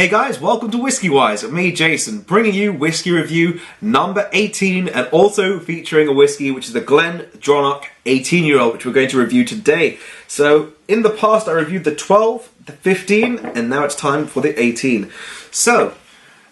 Hey guys, welcome to WhiskyWise with me, Jason, bringing you whiskey review number 18 and also featuring a whiskey which is the GlenDronach 18-year-old which we're going to review today. So, in the past I reviewed the 12, the 15, and now it's time for the 18. So,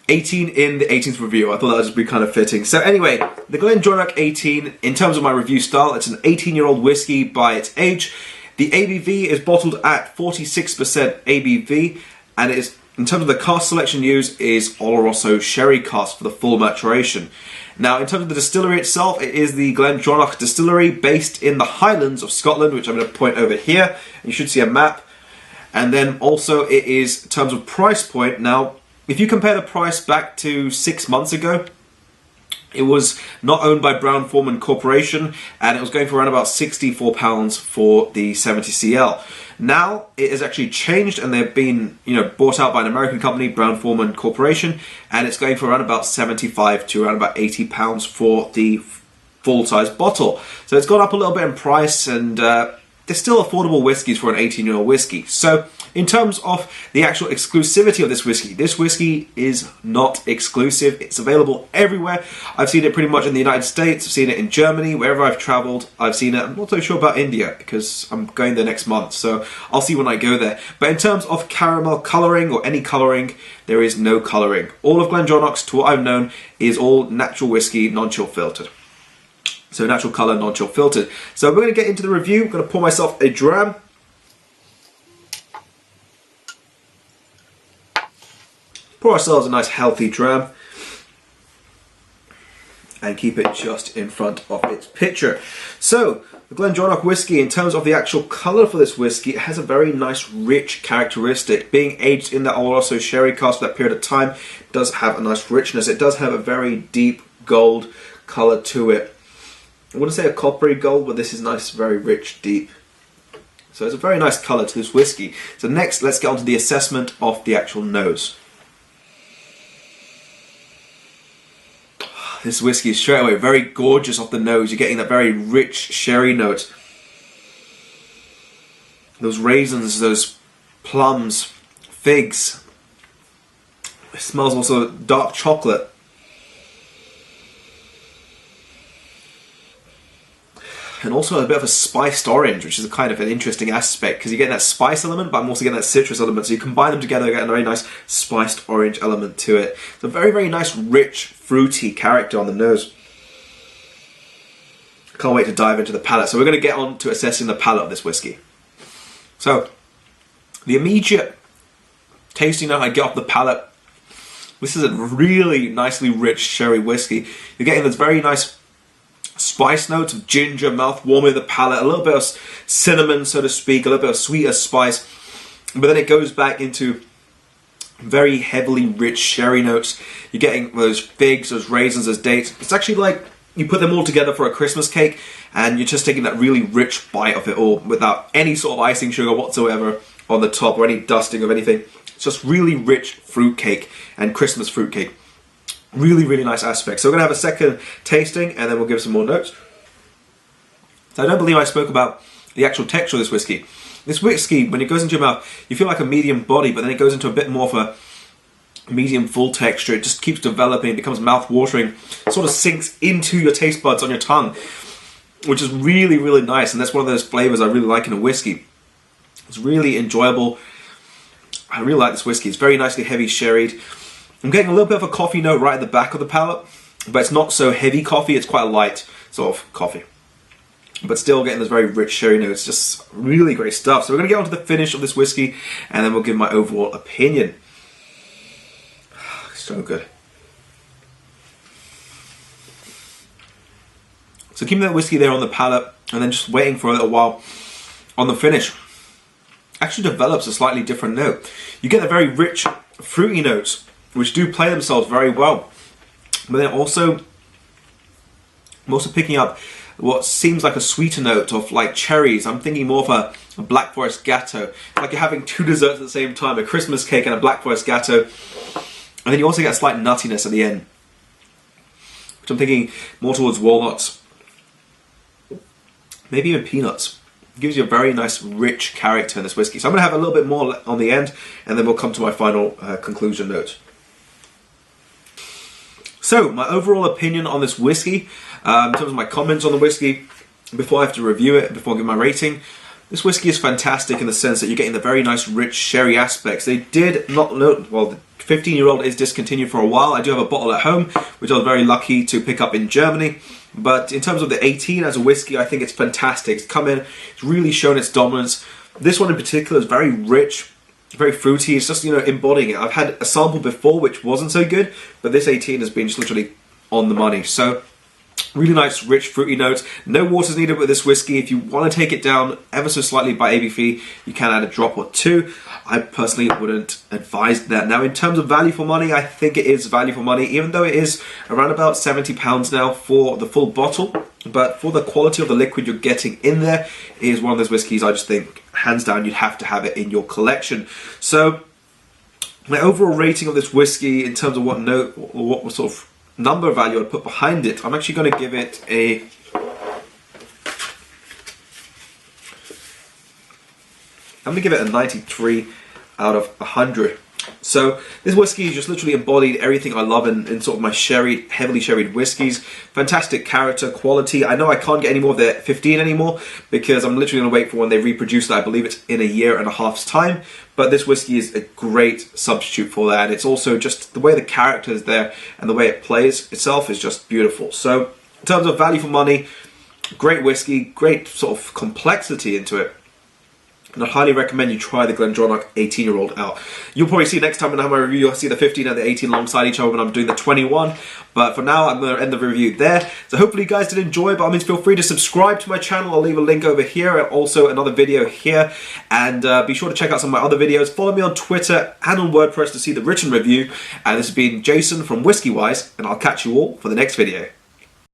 18 in the 18th review, I thought that would just be kind of fitting. So anyway, the GlenDronach 18, in terms of my review style, it's an 18-year-old whiskey by its age. The ABV is bottled at 46% ABV, and it is, in terms of the cask selection used, is Allardice sherry cask for the full maturation. Now, in terms of the distillery itself, it is the GlenDronach distillery based in the Highlands of Scotland, which I'm going to point over here. And you should see a map. And then also it is, in terms of price point, now, if you compare the price back to 6 months ago, it was not owned by Brown-Forman Corporation, and it was going for around about £64 for the 70cl. Now it has actually changed, and they've been, bought out by an American company, Brown-Forman Corporation, and it's going for around about £75 to around about £80 for the full-size bottle. So it's gone up a little bit in price, and they're still affordable whiskies for an 18-year-old whiskey. So, in terms of the actual exclusivity of this whiskey is not exclusive. It's available everywhere. I've seen it pretty much in the United States. I've seen it in Germany. Wherever I've traveled, I've seen it. I'm not so sure about India because I'm going there next month, so I'll see when I go there. But in terms of caramel colouring or any colouring, there is no colouring. All of GlenDronach's, to what I've known, is all natural whiskey, non-chill filtered. So natural colour, non-chill filtered. So we're going to get into the review. I'm going to pour myself a dram. Pour ourselves a nice healthy dram. And keep it just in front of its picture. So, the GlenDronach whiskey, in terms of the actual colour for this whiskey, it has a very nice rich characteristic. Being aged in the Allardice sherry cask for that period of time, it does have a nice richness. It does have a very deep gold colour to it. I wouldn't say a coppery gold, but this is nice, very rich, deep. So it's a very nice colour to this whiskey. So next, let's get on to the assessment of the actual nose. This whiskey is straight away very gorgeous off the nose. You're getting that very rich sherry note. Those raisins, those plums, figs. It smells also dark chocolate. And also a bit of a spiced orange, which is a kind of an interesting aspect, because you get that spice element, but I'm also getting that citrus element. So you combine them together, you get a very nice spiced orange element to it. It's a very, very nice, rich, fruity character on the nose. Can't wait to dive into the palate. So we're going to get on to assessing the palate of this whiskey. So, the immediate tasting note I get off the palate, this is a really nicely rich sherry whiskey. You're getting this very nice spice notes of ginger, mouth warming the palate, a little bit of cinnamon, so to speak, a little bit of sweeter spice, but then it goes back into very heavily rich sherry notes. You're getting those figs, those raisins, those dates. It's actually like you put them all together for a Christmas cake, and you're just taking that really rich bite of it all without any sort of icing sugar whatsoever on the top or any dusting of anything. It's just really rich fruit cake and Christmas fruit cake. Really, really nice aspect. So we're going to have a second tasting and then we'll give some more notes. So I don't believe I spoke about the actual texture of this whiskey. This whiskey, when it goes into your mouth, you feel like a medium body, but then it goes into a bit more of a medium full texture. It just keeps developing, it becomes mouth-watering, sort of sinks into your taste buds on your tongue, which is really, really nice. And that's one of those flavors I really like in a whiskey. It's really enjoyable. I really like this whiskey. It's very nicely heavy sherried. I'm getting a little bit of a coffee note right at the back of the palate, but it's not so heavy coffee, it's quite a light sort of coffee. But still getting this very rich sherry notes, just really great stuff. So we're going to get on to the finish of this whiskey, and then we'll give my overall opinion. So good. So keeping that whiskey there on the palate, and then just waiting for a little while on the finish, actually develops a slightly different note. You get the very rich, fruity notes, which do play themselves very well. But then also, I'm also picking up what seems like a sweeter note of like cherries. I'm thinking more of a Black Forest Gatto. Like you're having two desserts at the same time, a Christmas cake and a Black Forest Gatto. And then you also get a slight nuttiness at the end, which I'm thinking more towards walnuts. Maybe even peanuts. gives you a very nice rich character in this whiskey. So I'm going to have a little bit more on the end, and then we'll come to my final conclusion note. So my overall opinion on this whiskey, in terms of my comments on the whiskey, before I have to review it, before I give my rating, this whiskey is fantastic in the sense that you're getting the very nice rich sherry aspects. They did not know, well, the 15-year-old is discontinued for a while. I do have a bottle at home, which I was very lucky to pick up in Germany. But in terms of the 18 as a whiskey, I think it's fantastic. It's come in, it's really shown its dominance. This one in particular is very rich, very fruity. It's just, you know, embodying it. I've had a sample before which wasn't so good, but this 18 has been just literally on the money. So really nice, rich, fruity notes. No water is needed with this whiskey. If you want to take it down ever so slightly by ABV, you can add a drop or two. I personally wouldn't advise that. Now, in terms of value for money, I think it is value for money, even though it is around about £70 now for the full bottle. But for the quality of the liquid you're getting in there, it is one of those whiskeys I just think, hands down, you'd have to have it in your collection. So, my overall rating of this whiskey, in terms of what note, or what sort of number value I'd put behind it, I'm actually going to give it a... I'm going to give it a 93 out of 100. So this whiskey is just literally embodied everything I love in sort of my sherry, heavily sherried whiskies. Fantastic character, quality. I know I can't get any more of the 15 anymore because I'm literally going to wait for when they reproduce it. I believe it's in a year and a half's time. But this whiskey is a great substitute for that. It's also just the way the character is there and the way it plays itself is just beautiful. So in terms of value for money, great whiskey, great sort of complexity into it. And I highly recommend you try the GlenDronach 18-year-old out. You'll probably see next time when I have my review, you'll see the 15 and the 18 alongside each other when I'm doing the 21. But for now, I'm going to end the review there. So hopefully you guys did enjoy. By all means, feel free to subscribe to my channel. I'll leave a link over here and also another video here. And be sure to check out some of my other videos. Follow me on Twitter and on WordPress to see the written review. And this has been Jason from WhiskyWise, and I'll catch you all for the next video.